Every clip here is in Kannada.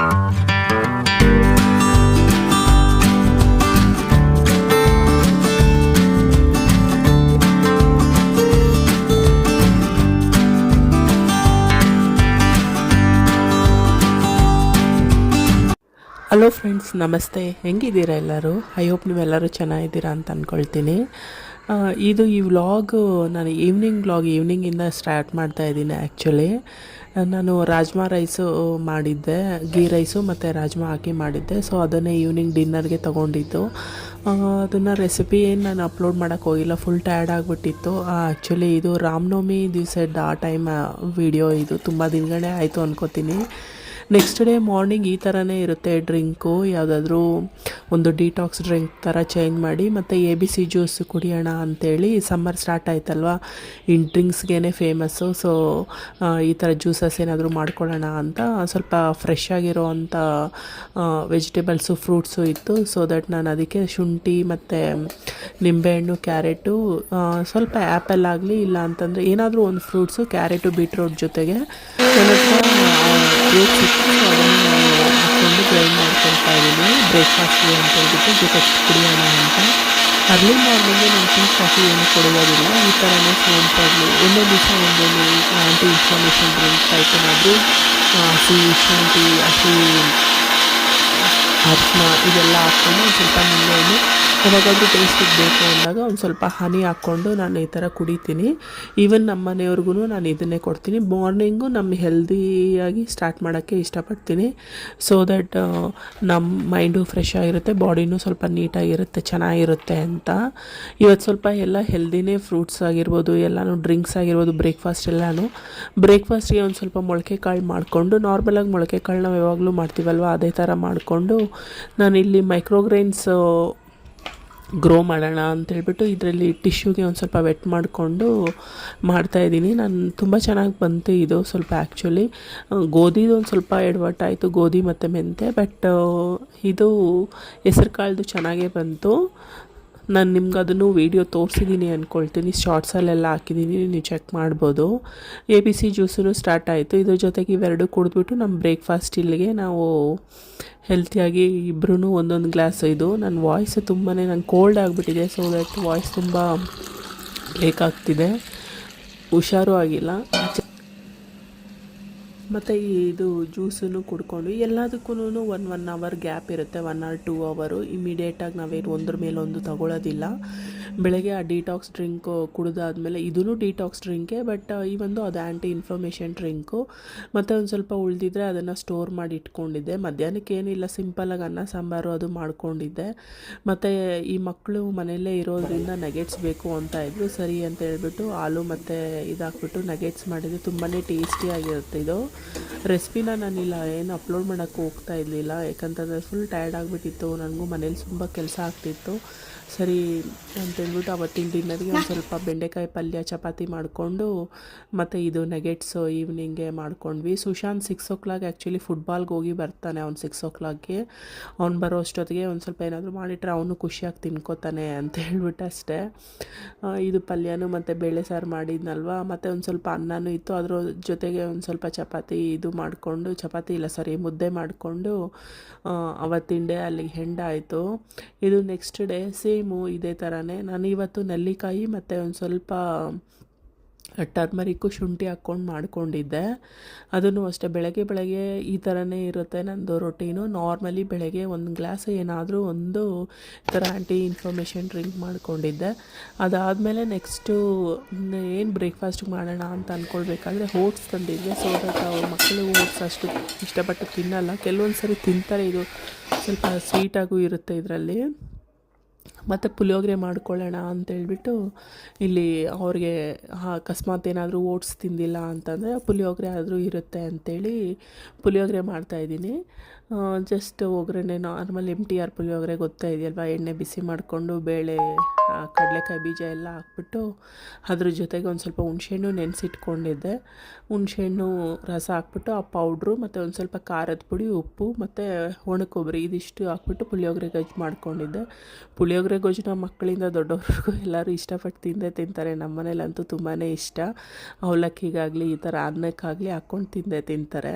ಹಲೋ ಫ್ರೆಂಡ್ಸ್, ನಮಸ್ತೆ. ಹೆಂಗಿದ್ದೀರಾ ಎಲ್ಲರೂ? ಐ ಹೋಪ್ ನೀವೆಲ್ಲರೂ ಚೆನ್ನಾಗಿದ್ದೀರಾ ಅಂತ ಅಂದ್ಕೊಳ್ತೀನಿ. ಈ ವ್ಲಾಗು ನಾನು ಈವ್ನಿಂಗಿಂದ ಸ್ಟಾರ್ಟ್ ಮಾಡ್ತಾಯಿದ್ದೀನಿ. ಆ್ಯಕ್ಚುಲಿ ನಾನು ರಾಜ್ಮಾ ರೈಸು ಮಾಡಿದ್ದೆ, ಗೀ ರೈಸು ಮತ್ತು ರಾಜ್ಮಾ ಹಾಕಿ ಮಾಡಿದ್ದೆ. ಸೊ ಅದನ್ನೇ ಈವ್ನಿಂಗ್ ಡಿನ್ನರ್ಗೆ ತೊಗೊಂಡಿದ್ದು. ಅದನ್ನು ರೆಸಿಪಿ ಏನು ನಾನು ಅಪ್ಲೋಡ್ ಮಾಡೋಕ್ಕೆ ಹೋಗಿಲ್ಲ, ಫುಲ್ ಟಯರ್ಡ್ ಆಗಿಬಿಟ್ಟಿತ್ತು. ಆ್ಯಕ್ಚುಲಿ ಇದು ರಾಮನವಮಿ ದಿವಸದ ಆ ಟೈಮ್ ವಿಡಿಯೋ. ಇದು ತುಂಬ ದಿನಗಳೇ ಆಯಿತು ಅನ್ಕೋತೀನಿ. ನೆಕ್ಸ್ಟ್ ಡೇ ಮಾರ್ನಿಂಗ್ ಈ ಥರನೇ ಇರುತ್ತೆ ಡ್ರಿಂಕು. ಯಾವುದಾದ್ರೂ ಒಂದು ಡಿಟಾಕ್ಸ್ ಡ್ರಿಂಕ್ ಥರ ಚೇಂಜ್ ಮಾಡಿ, ಮತ್ತು ABC ಜ್ಯೂಸ್ ಕುಡಿಯೋಣ ಅಂಥೇಳಿ. ಸಮ್ಮರ್ ಸ್ಟಾರ್ಟ್ ಆಯ್ತಲ್ವ, ಇನ್ನು ಡ್ರಿಂಕ್ಸ್ಗೇ ಫೇಮಸ್ಸು. ಸೊ ಈ ಥರ ಜ್ಯೂಸಸ್ ಏನಾದರೂ ಮಾಡ್ಕೊಳ್ಳೋಣ ಅಂತ ಸ್ವಲ್ಪ ಫ್ರೆಶ್ ಆಗಿರೋ ಅಂಥ ವೆಜಿಟೇಬಲ್ಸು, ಫ್ರೂಟ್ಸು ಇತ್ತು. ಸೊ ದಟ್ ನಾನು ಅದಕ್ಕೆ ಶುಂಠಿ ಮತ್ತು ನಿಂಬೆಹಣ್ಣು, ಕ್ಯಾರೆಟು, ಸ್ವಲ್ಪ ಆ್ಯಪಲ್ ಆಗಲಿ, ಇಲ್ಲ ಅಂತಂದರೆ ಏನಾದರೂ ಒಂದು ಫ್ರೂಟ್ಸು, ಕ್ಯಾರೆಟು, ಬೀಟ್ರೋಟ್ ಜೊತೆಗೆ ಅದನ್ನು ಹಾಕ್ಕೊಂಡು ಗ್ರೈಂಡ್ ಮಾಡ್ಕೊಳ್ತಾ ಇದ್ದೀನಿ ಬ್ರೇಕ್ಫಾಸ್ಟ್ಗೆ ಅಂತ ಹೇಳ್ಬಿಟ್ಟು, ಜೊತೆ ಕುಡಿಯೋಣ ಅಂತ. ಅರ್ಲಿ ಮಾರ್ನಿಂಗು ನಾನು ಟೀ ಕಾಫಿ ಏನು ಕೊಡೋದಿಲ್ಲ. ಈ ಥರನೇ ಸೋಂಪಾಗಲಿ ಒಂದೊಂದು ದಿವಸ ಒಂದೊಂದು ಆ್ಯಂಟಿ ಇನ್ಫ್ಲಮೇಷನ್ ಡ್ರಿಂಕ್ ಟೈಪ್ ಏನಾದರೂ ಹಸಿ ಶುಂಠಿ, ಹಸಿ ಅರಿಶಿನ ಇದೆಲ್ಲ ಹಾಕ್ಕೊಂಡು ಒಂದು ಸ್ವಲ್ಪ ನಿಂಬೆಹಣ್ಣು, ಯಾವಾಗಾದರೂ ಟೇಸ್ಟಿಗೆ ಬೇಕು ಅಂದಾಗ ಒಂದು ಸ್ವಲ್ಪ ಹನಿ ಹಾಕ್ಕೊಂಡು ನಾನು ಈ ಥರ ಕುಡಿತೀನಿ. ಈವನ್ ನಮ್ಮ ಮನೆಯವ್ರಿಗೂ ನಾನು ಇದನ್ನೇ ಕೊಡ್ತೀನಿ. ಮಾರ್ನಿಂಗು ನಮ್ಮ ಹೆಲ್ದಿಯಾಗಿ ಸ್ಟಾರ್ಟ್ ಮಾಡೋಕ್ಕೆ ಇಷ್ಟಪಡ್ತೀನಿ. ಸೊ ದಟ್ ನಮ್ಮ ಮೈಂಡು ಫ್ರೆಶ್ ಆಗಿರುತ್ತೆ, ಬಾಡಿನೂ ಸ್ವಲ್ಪ ನೀಟಾಗಿರುತ್ತೆ, ಚೆನ್ನಾಗಿರುತ್ತೆ ಅಂತ. ಇವತ್ತು ಸ್ವಲ್ಪ ಎಲ್ಲ ಹೆಲ್ದಿನೇ, ಫ್ರೂಟ್ಸ್ ಆಗಿರ್ಬೋದು, ಎಲ್ಲನೂ ಡ್ರಿಂಕ್ಸ್ ಆಗಿರ್ಬೋದು, ಬ್ರೇಕ್ಫಾಸ್ಟಿಗೆ ಒಂದು ಸ್ವಲ್ಪ ಮೊಳಕೆ ಕಾಳು ಮಾಡಿಕೊಂಡು, ನಾರ್ಮಲಾಗಿ ಮೊಳಕೆ ಕಾಳು ನಾವು ಯಾವಾಗಲೂ ಮಾಡ್ತೀವಲ್ವ, ಅದೇ ಥರ ಮಾಡಿಕೊಂಡು ನಾನಿಲ್ಲಿ ಮೈಕ್ರೋಗ್ರೈನ್ಸ್ ಗ್ರೋ ಮಾಡೋಣ ಅಂತೇಳ್ಬಿಟ್ಟು ಇದರಲ್ಲಿ ಟಿಶ್ಯೂಗೆ ಒಂದು ಸ್ವಲ್ಪ ವೆಟ್ ಮಾಡಿಕೊಂಡು ಮಾಡ್ತಾಯಿದ್ದೀನಿ. ನಾನು ತುಂಬ ಚೆನ್ನಾಗಿ ಬಂತು ಇದು. ಸ್ವಲ್ಪ ಆ್ಯಕ್ಚುಲಿ ಗೋಧಿದು ಒಂದು ಸ್ವಲ್ಪ ಎಡವಟ್ಟಾಯಿತು, ಗೋಧಿ ಮತ್ತು ಮೆಂತೆ. ಬಟ್ ಇದು ಹೆಸರು ಕಾಳ್ದು ಚೆನ್ನಾಗೇ ಬಂತು. ನಾನು ನಿಮ್ಗೆ ಅದನ್ನು ವೀಡಿಯೋ ತೋರಿಸಿದ್ದೀನಿ ಅಂದ್ಕೊಳ್ತೀನಿ, ಶಾರ್ಟ್ಸಲ್ಲೆಲ್ಲ ಹಾಕಿದ್ದೀನಿ, ನೀವು ಚೆಕ್ ಮಾಡ್ಬೋದು. ABC ಜ್ಯೂಸೂ ಸ್ಟಾರ್ಟ್ ಆಯಿತು. ಇದ್ರ ಜೊತೆಗೆ ಇವೆರಡು ಕುಡಿದ್ಬಿಟ್ಟು ನಮ್ಮ ಬ್ರೇಕ್ಫಾಸ್ಟ್ ಇಲ್ಲಿಗೆ ನಾವು ಹೆಲ್ತಿಯಾಗಿ ಇಬ್ಬರೂ ಒಂದೊಂದು ಗ್ಲಾಸ್. ಇದು ನನ್ನ ವಾಯ್ಸ್ ತುಂಬಾ ನಂಗೆ ಕೋಲ್ಡ್ ಆಗಿಬಿಟ್ಟಿದೆ. ಸೊ ದಟ್ ವಾಯ್ಸ್ ತುಂಬ ಬ್ರೇಕ್ ಆಗ್ತಿದೆ, ಹುಷಾರೂ ಆಗಿಲ್ಲ. ಮತ್ತು ಇದು ಜ್ಯೂಸನ್ನು ಕುಡ್ಕೊಂಡು ಎಲ್ಲದಕ್ಕೂ ಒನ್ ಅವರ್ ಗ್ಯಾಪ್ ಇರುತ್ತೆ, 1 or 2 hour. ಇಮಿಡಿಯೇಟಾಗಿ ನಾವೇನು ಒಂದ್ರ ಮೇಲೆ ಒಂದು ತಗೊಳ್ಳೋದಿಲ್ಲ. ಬೆಳಗ್ಗೆ ಆ ಡಿಟಾಕ್ಸ್ ಡ್ರಿಂಕು ಕುಡಿದಾದ್ಮೇಲೆ, ಇದೂ ಡಿಟಾಕ್ಸ್ ಡ್ರಿಂಕೇ, ಬಟ್ ಈ ಒಂದು ಅದು ಆ್ಯಂಟಿ ಇನ್ಫ್ಲಮೇಷನ್ ಡ್ರಿಂಕು. ಮತ್ತು ಒಂದು ಸ್ವಲ್ಪ ಉಳಿದಿದ್ರೆ ಅದನ್ನು ಸ್ಟೋರ್ ಮಾಡಿ ಇಟ್ಕೊಂಡಿದ್ದೆ. ಮಧ್ಯಾಹ್ನಕ್ಕೆ ಏನಿಲ್ಲ, ಸಿಂಪಲಾಗಿ ಅನ್ನ ಸಾಂಬಾರು ಅದು ಮಾಡ್ಕೊಂಡಿದ್ದೆ. ಮತ್ತು ಈ ಮಕ್ಕಳು ಮನೆಯಲ್ಲೇ ಇರೋದ್ರಿಂದ ನಗೆಟ್ಸ್ ಬೇಕು ಅಂತ ಇದ್ದರು. ಸರಿ ಅಂತ ಹೇಳ್ಬಿಟ್ಟು ಹಾಲು ಮತ್ತು ಇದಾಕ್ಬಿಟ್ಟು ನಗೆಟ್ಸ್ ಮಾಡಿದೆ. ತುಂಬಾ ಟೇಸ್ಟಿಯಾಗಿರುತ್ತೆ ಇದು. ರೆಸಿಪಿನ ನಾನಿಲ್ಲ ಏನು ಅಪ್ಲೋಡ್ ಮಾಡೋಕ್ಕೆ ಹೋಗ್ತಾ ಇರಲಿಲ್ಲ, ಯಾಕಂತಂದರೆ ಫುಲ್ ಟಯರ್ಡ್ ಆಗಿಬಿಟ್ಟಿತ್ತು. ನನಗೂ ಮನೇಲಿ ತುಂಬ ಕೆಲಸ ಆಗ್ತಿತ್ತು. ಸರಿ ಅಂತೇಳ್ಬಿಟ್ಟು ಅವತ್ತಿನ ಡಿನ್ನರ್ಗೆ ಒಂದು ಸ್ವಲ್ಪ ಬೆಂಡೆಕಾಯಿ ಪಲ್ಯ, ಚಪಾತಿ ಮಾಡಿಕೊಂಡು, ಮತ್ತು ಇದು ನಗೆಟ್ಸು ಈವ್ನಿಂಗ್ಗೆ ಮಾಡ್ಕೊಂಡ್ವಿ. ಸುಶಾಂತ್ 6 o'clock ಆ್ಯಕ್ಚುಲಿ ಫುಟ್ಬಾಲ್ಗೆ ಹೋಗಿ ಬರ್ತಾನೆ. ಅವ್ನು 6 o'clockಗೆ ಅವ್ನು ಬರೋ ಅಷ್ಟೊತ್ತಿಗೆ ಒಂದು ಸ್ವಲ್ಪ ಏನಾದರೂ ಮಾಡಿಟ್ರೆ ಅವನು ಖುಷಿಯಾಗಿ ತಿನ್ಕೋತಾನೆ ಅಂತ ಹೇಳ್ಬಿಟ್ಟು ಅಷ್ಟೇ. ಇದು ಪಲ್ಯನೂ ಮತ್ತು ಬೇಳೆ ಸಾರು ಮಾಡಿದ್ನಲ್ವ, ಮತ್ತು ಒಂದು ಸ್ವಲ್ಪ ಅನ್ನನೂ ಇತ್ತು. ಅದ್ರ ಜೊತೆಗೆ ಒಂದು ಸ್ವಲ್ಪ ಮುದ್ದೆ ಮಾಡಿಕೊಂಡು ಅವತ್ತಿನ ಡೇ ಅಲ್ಲಿಗೆ ಹೆಂಡಾಯಿತು. ಇದು ನೆಕ್ಸ್ಟ್ ಡೇ ಸೇಮು ಇದೇ ಥರನೇ. ನಾನು ಇವತ್ತು ನೆಲ್ಲಿಕಾಯಿ ಮತ್ತು ಒಂದು ಸ್ವಲ್ಪ ಟರ್ಮರಿಕ್ಕು, ಶುಂಠಿ ಹಾಕ್ಕೊಂಡು ಮಾಡ್ಕೊಂಡಿದ್ದೆ. ಅದನ್ನು ಅಷ್ಟೇ ಬೆಳಗ್ಗೆ ಈ ಥರನೇ ಇರುತ್ತೆ ನನ್ನದು ರೊಟೀನು. ನಾರ್ಮಲಿ ಬೆಳಗ್ಗೆ ಒಂದು ಗ್ಲಾಸ್ ಏನಾದರೂ ಒಂದು ಥರ ಆ್ಯಂಟಿ ಇನ್ಫ್ಲಮೇಷನ್ ಡ್ರಿಂಕ್ ಮಾಡ್ಕೊಂಡಿದ್ದೆ. ಅದಾದಮೇಲೆ ನೆಕ್ಸ್ಟು ಏನು ಬ್ರೇಕ್ಫಾಸ್ಟಿಗೆ ಮಾಡೋಣ ಅಂತ ಅಂದ್ಕೊಳ್ಬೇಕಾದ್ರೆ ಓಟ್ಸ್ ತಂದಿದ್ದೆ. ಸೊ ದಟ್ ಅವ್ರ ಮಕ್ಕಳು ಓಟ್ಸ್ ಅಷ್ಟು ಇಷ್ಟಪಟ್ಟು ತಿನ್ನಲ್ಲ, ಕೆಲವೊಂದು ಸರಿ ತಿಂತಾರೆ. ಇದು ಸ್ವಲ್ಪ ಸ್ವೀಟಾಗೂ ಇರುತ್ತೆ ಇದರಲ್ಲಿ. ಮತ್ತು ಪುಳಿಯೋಗರೆ ಮಾಡ್ಕೊಳ್ಳೋಣ ಅಂತೇಳ್ಬಿಟ್ಟು ಇಲ್ಲಿ ಅವ್ರಿಗೆ ಅಕಸ್ಮಾತ್ ಏನಾದರೂ ಓಟ್ಸ್ ತಿಂದಿಲ್ಲ ಅಂತಂದರೆ ಪುಳಿಯೋಗರೆ ಆದರೂ ಇರುತ್ತೆ ಅಂಥೇಳಿ ಪುಳಿಯೋಗರೆ ಮಾಡ್ತಾಯಿದ್ದೀನಿ. ಜಸ್ಟ್ ಒಗ್ಗರಣೆ ನಾರ್ಮಲ್ MTR ಪುಳಿಯೋಗರೆ ಗೊತ್ತಾ ಇದೆಯಲ್ವ, ಎಣ್ಣೆ ಬಿಸಿ ಮಾಡಿಕೊಂಡು ಬೇಳೆ, ಕಡಲೆಕಾಯಿ ಬೀಜ ಎಲ್ಲ ಹಾಕ್ಬಿಟ್ಟು ಅದ್ರ ಜೊತೆಗೆ ಒಂದು ಸ್ವಲ್ಪ ಹುಣಸೆಹಣ್ಣು ನೆನೆಸಿಟ್ಕೊಂಡಿದ್ದೆ. ಹುಣಸೆಹಣ್ಣು ರಸ ಹಾಕ್ಬಿಟ್ಟು ಆ ಪೌಡ್ರು ಮತ್ತು ಒಂದು ಸ್ವಲ್ಪ ಖಾರದ ಪುಡಿ, ಉಪ್ಪು ಮತ್ತು ಒಣಕೊಬ್ಬರಿ ಇದಿಷ್ಟು ಹಾಕ್ಬಿಟ್ಟು ಪುಳಿಯೋಗರೆ ಗೊಜ್ಜು ಮಾಡ್ಕೊಂಡಿದ್ದೆ. ಪುಳಿಯೋಗರೆ ಗೊಜ್ಜು ಮಕ್ಕಳಿಂದ ದೊಡ್ಡವ್ರಿಗೂ ಎಲ್ಲರೂ ಇಷ್ಟಪಟ್ಟು ತಿಂತಾರೆ. ನಮ್ಮ ಮನೇಲಂತೂ ತುಂಬಾ ಇಷ್ಟ. ಅವಲಕ್ಕಿಗಾಗಲಿ ಈ ಥರ ಅನ್ನಕ್ಕಾಗಲಿ ಹಾಕ್ಕೊಂಡು ತಿಂತಾರೆ.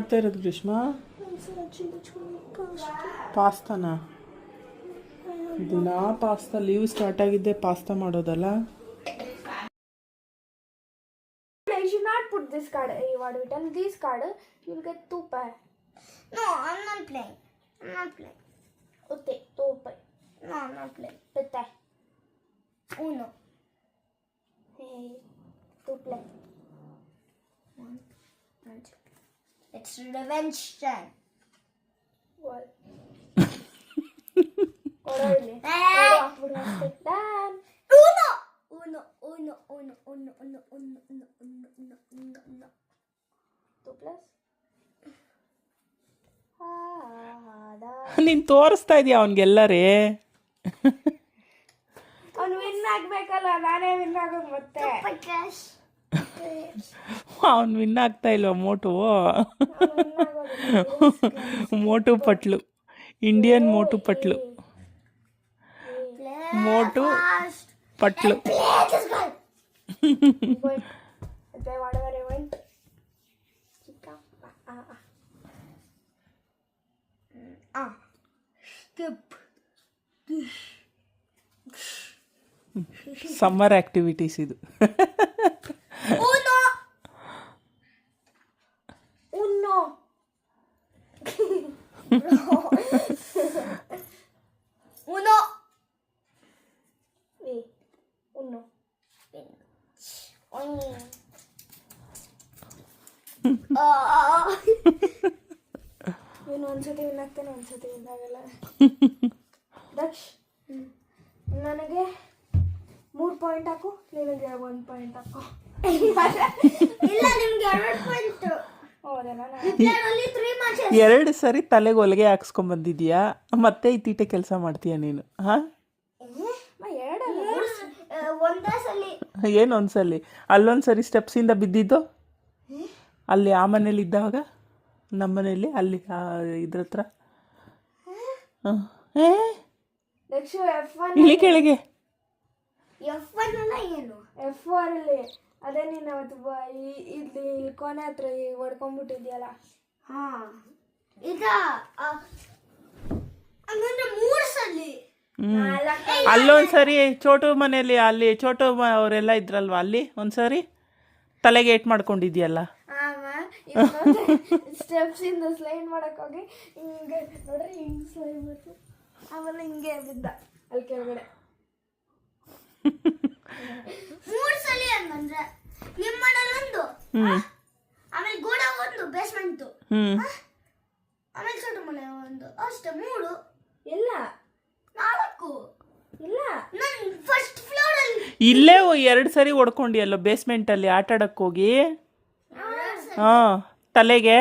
ಮಾಡ್ತಾ ಇರೋದು ಗ್ರೀಷ್ಮ? ಪಾಸ್ತಾನ? ದಿನ ಪಾಸ್ತಾ, ಲೀವ್ ಸ್ಟಾರ್ಟ್ ಆಗಿದ್ದೆ ಪಾಸ್ತಾ ಮಾಡೋದಲ್ಲ. You should not put this card. You want to return this card? You'll get 2 pair. No, I'm not playing. I'm not playing. Okay, 2 pair. No, I'm not playing. Pete. Uno. Hey, 2 play. 1, 2. It's revenge time. What? Orale. Damn. Uno. Uno. 2 plus. ನೀನು ತೋರಿಸ್ತಾ ಇದೀಯ ಅವನಿಗೆಲ್ಲರೇ. ಅವನು ವಿನ್ ಆಗ್ಬೇಕಲ್ಲ, ನಾನೇ ವಿನ್ ಆಗೋದು ಮತ್ತೆ. ಅವನು ವಿನ್ ಆಗ್ತಾ ಇಲ್ವ ಮೋಟು? ಮೋಟು ಪಟ್ಲು, ಇಂಡಿಯನ್ ಮೋಟು ಪಟ್ಲು, ಮೋಟು ಪಟ್ಲು. ಸಮ್ಮರ್ ಆಕ್ಟಿವಿಟೀಸ್ ಇದು. Uno. Uno. Uno. Uno. ಇವನು ಒಂದ್ಸತಿ ವಿನ್ ಆಗ್ತಾನೆ, ಒಂದ್ಸತಿ ವಿನ್ ಆಗಲ್ಲ. ದಕ್ಷ, ನನಗೆ 3 ಪಾಯಿಂಟ್ ಹಾಕು, ನಿನಗೆ 1 ಪಾಯಿಂಟ್ ಹಾಕು. ಇಲ್ಲ, ನಿಮ್ಗೆ 2 ಪಾಯಿಂಟ್. ಎರಡು ಸರಿ ತಲೆಗೆ ಹೊಲಿಗೆ ಹಾಕ್ಸ್ಕೊಂಡ್ ಬಂದಿದ್ಯಾ, ಮತ್ತೆ ಈ ತೀಟೆ ಕೆಲಸ ಮಾಡ್ತೀಯ ನೀನು? ಹಾ, ಏನು ಒಂದ್ಸಲಿ? ಅಲ್ಲೊಂದ್ಸರಿ ಸ್ಟೆಪ್ಸಿಂದ ಬಿದ್ದಿದ್ದು, ಅಲ್ಲಿ ಆ ಮನೇಲಿ ಇದ್ದಾಗ, ನಮ್ಮ ಮನೇಲಿ ಅಲ್ಲಿ ಇದ್ರ ಹತ್ರ. ಇಳಿ ಕೆಳಗೆ. F1 ಅಲ್ಲಿ ಅದೇ ನೀನು ಅವತ್ತು ಇಲ್ಲಿ ಕೊನೆ ಹತ್ರ ಹೊಡ್ಕೊಂಡ್ಬಿಟ್ಟಿದ್ಯಲ್ಲ. ಹಾ, ಈಗ ಹಂಗಂದ್ರೆ 3 ಸಲ. ಅಲ್ಲೊಂದ್ಸರಿ ಚೋಟು ಮನೇಲಿ, ಅಲ್ಲಿ ಚೋಟು ಅವರೆಲ್ಲ ಇದ್ರಲ್ವಾ, ಅಲ್ಲಿ ಒಂದ್ಸರಿ ತಲೆಗೆ ಏಟ್ ಮಾಡ್ಕೊಂಡಿದ್ಯಲ್ಲ. ಸ್ಟೆಪ್ಸ್ ಇಂದ ಸ್ಲೈಡ್ ಮಾಡಕ್ ಹೋಗಿ ಹಿಂಗೆ ನೋಡ್ರಿ, ಹಿಂಗ್ ಸ್ಲೈಡ್ ಮಾಡ್ತು, ಆಮೇಲೆ ಹಿಂಗೆ ಬಿದ್ದ ಅಲ್ಲಿ ಕೆಳಗಡೆ. 3 ಸಲ ಹಂಗಂದ್ರೆ ನಿಮ್ಮ ಮನೇಲಿ ಒಂದು, ಆಮೇಲೆ ಗೋಡೆ ಒಂದು, ಬೇಸ್ಮೆಂಟ್, ಆಮೇಲೆ ಚೋಟು ಮನೆ ಒಂದು, ಅಷ್ಟೇ 3. ಇಲ್ಲ 4. ಇಲ್ಲ, ನಾನು ಫಸ್ಟ್ ಫ್ಲೋರ್ ಅಲ್ಲಿ ಇಲ್ಲೇ 2 ಸರಿ ಹೊಡ್ಕೊಂಡಿಯಲ್ಲ ಬೇಸ್ಮೆಂಟಲ್ಲಿ ಆಟ ಆಡಕ್ಕೆ ಹೋಗಿ. ಹಾಂ, ತಲೆಗೆ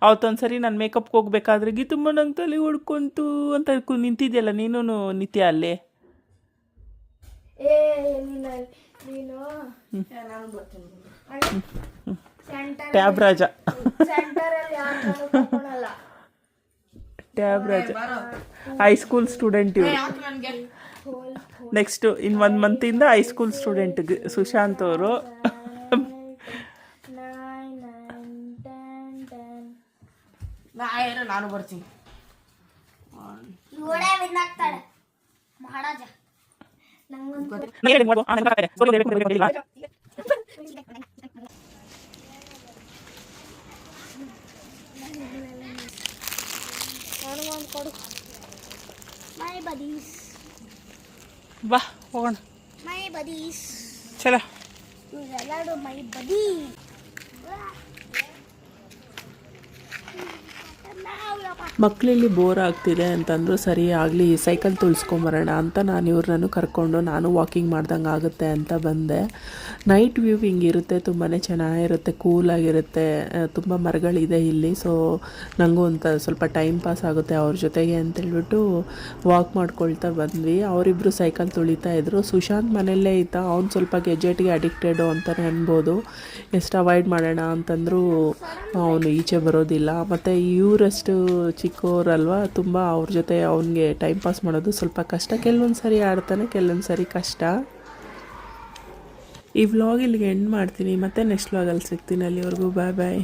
ಅವತ್ತೊಂದ್ಸರಿ ನಾನು ಮೇಕಪ್ಗೆ ಹೋಗ್ಬೇಕಾದ್ರೆ ಗೀತಮ್ಮ ನಂಗೆ ತಲೆ ಹೊಡ್ಕೊಂತು ಅಂತ ನಿಂತಿದ್ಯಲ್ಲ ನೀನು ನಿತ್ಯ ಅಲ್ಲಿ. ನೀನು ಟ್ಯಾಬ್ ರಾಜ, ಸೆಂಟರಲ್ಲಿ ಹಾಕೋಣಲ್ಲ. ಟ್ಯಾಬ್ ರಾಜ ಹೈಸ್ಕೂಲ್ ಸ್ಟೂಡೆಂಟ್ ಇವರು. ನೆಕ್ಸ್ಟ್ ಇನ್ 1 ಮಂತಿಂದ ಹೈಸ್ಕೂಲ್ ಸ್ಟೂಡೆಂಟ್ ಸುಶಾಂತ್ ಅವರು. ನಾನು ಬರ್ತೀನಿ. ಮಹಾರಾಜ ಕೊಡು. ಮೈ ಬದೀಸ್, ಬಾ ಹೋಗೋಣ. ಮೈ ಬದೀಸ್, ಚಲೋ ಇವರೆಲ್ಲರೂ ಮೈ ಬದೀ. ಮಕ್ಕಳಲ್ಲಿ ಬೋರ್ ಆಗ್ತಿದೆ ಅಂತಂದ್ರು, ಸರಿ ಆಗಲಿ ಸೈಕಲ್ ತುಳಿಸ್ಕೊಂಬರೋಣ ಅಂತ ನಾನು ಇವ್ರನ್ನೂ ಕರ್ಕೊಂಡು ನಾನು ವಾಕಿಂಗ್ ಮಾಡ್ದಂಗೆ ಆಗುತ್ತೆ ಅಂತ ಬಂದೆ. ನೈಟ್ ವ್ಯೂ ಹಿಂಗಿರುತ್ತೆ, ತುಂಬಾ ಚೆನ್ನಾಗಿರುತ್ತೆ, ಕೂಲಾಗಿರುತ್ತೆ, ತುಂಬ ಮರಗಳಿದೆ ಇಲ್ಲಿ. ಸೊ ನನಗೂ ಅಂತ ಸ್ವಲ್ಪ ಟೈಮ್ ಪಾಸ್ ಆಗುತ್ತೆ ಅವ್ರ ಜೊತೆಗೆ ಅಂತೇಳ್ಬಿಟ್ಟು ವಾಕ್ ಮಾಡ್ಕೊಳ್ತಾ ಬಂದ್ವಿ. ಅವರಿಬ್ಬರು ಸೈಕಲ್ ತುಳಿತಾ ಇದ್ರು. ಸುಶಾಂತ್ ಮನೆಯಲ್ಲೇ ಇದ್ದ, ಅವ್ನು ಸ್ವಲ್ಪ ಗೆಜೆಟ್ಗೆ ಅಡಿಕ್ಟೆಡು ಅಂತಲೇ ಅನ್ಬೋದು. ಎಷ್ಟು ಅವಾಯ್ಡ್ ಮಾಡೋಣ ಅಂತಂದರೂ ಅವನು ಈಚೆ ಬರೋದಿಲ್ಲ. ಮತ್ತು ಇವರಷ್ಟು ಚಿಕ್ಕವರಲ್ವ, ತುಂಬ ಅವ್ರ ಜೊತೆ ಅವನಿಗೆ ಟೈಮ್ ಪಾಸ್ ಮಾಡೋದು ಸ್ವಲ್ಪ ಕಷ್ಟ. ಕೆಲವೊಂದು ಸರಿ ಆಡ್ತಾನೆ, ಕೆಲವೊಂದು ಸರಿ ಕಷ್ಟ. ಈ ವ್ಲಾಗ್ ಇಲ್ಲಿಗೆ ಎಂಡ್ ಮಾಡ್ತೀನಿ, ಮತ್ತೆ ನೆಕ್ಸ್ಟ್ ವ್ಲಾಗಲ್ಲಿ ಸಿಗ್ತೀನಿ. ಅಲ್ಲಿವರೆಗೂ ಬಾಯ್ ಬಾಯ್.